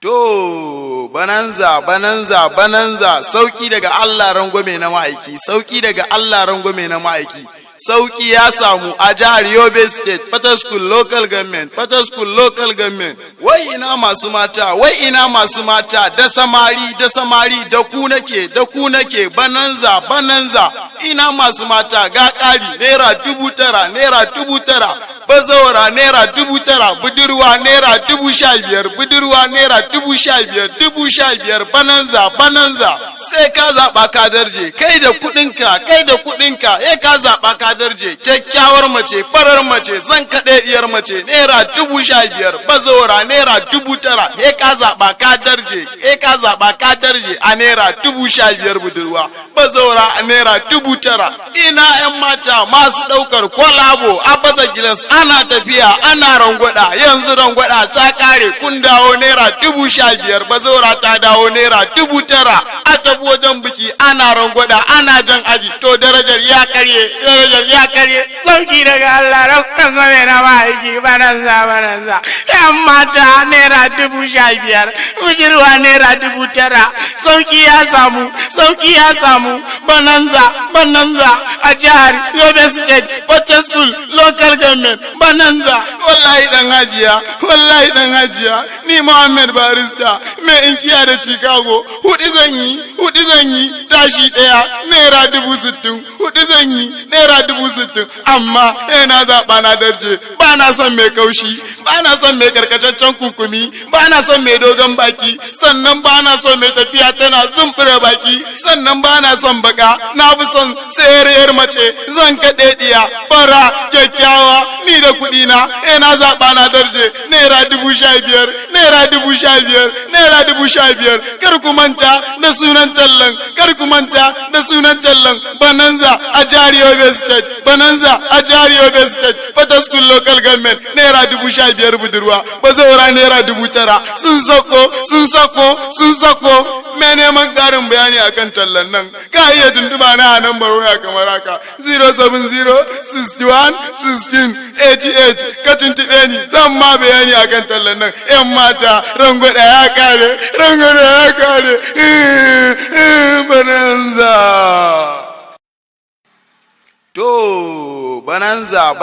To, bananza, sauki daga Allah rangwame na ma'aiki, sauki daga Allah rangwame na ma'aiki. Sauki ya samu a jihar Yobe State, Fataskul Local Government. Wai ina masu mata, da samari, da ku nake, bananza, ina masu mata, ga ƙari, naira 9,000, bazawara naira 9,000, budurwa naira 15,000, naira 15,000, bananza, sai ka zaɓa ka darje, kai da kuɗinka, ka zaɓa ka darje, kyakkyawar mace, farar mace, zan kaɗe diyar mace, naira 15,000, bazawara naira 9,000, ka zaɓa ka darje, a naira 15,000 budurwa, bazawara a naira 9,000. Ina 'yan mata masu ɗaukar kwalabo a baza gilas, ana tafiya ana rangwada, yanzu rangwada ta kare, kun dawo naira 15,000, bazawara ta dawo naira 9,000, a tafi wajen biki ana rangwada, ana jan aji, to darajar ya karye. Sauki daga Allah rangwame na ma'aiki, bananza, 'yan mata naira 15,000, budurwa naira 9,000, sauki ya samu, bananza a jihar Yobe State, Fataskul Local Government, bananza. Wallahi dan hajiya, ni Muhammad Barista, mai inkiya da Chicago, hudu zan yi, tashi daya naira 60,000, hudu zan yi naira 60,000, amma na zaɓa na darje, ba na son mai kaushi, ba na son mai karkataccen kunkumi, ba na son mai dogon baki, sannan ba na son mai tafiya tana zumbura baki, sannan ba na son baka, na fi son tsayariyar mace, zan kaɗe diya, fara, kyakkyawa, ni da kuɗina, na zaɓa na darje, naira 15,000, naira 15,000, kar ku manta da sunan tallan, bananza a jihar Yobe State, Fataskul Local Government, naira 15,000 budurwa, bazawara naira 9,000, sun sako, me neman ƙarin bayani akan tallan nan, ka iya tuntuba na a nambar waya kamar haka, 070-61-16-88, ka tuntube ni, zan ma bayani akan tallan nan. 'Yan mata, rangwada ya kare, bananza. To, bananza.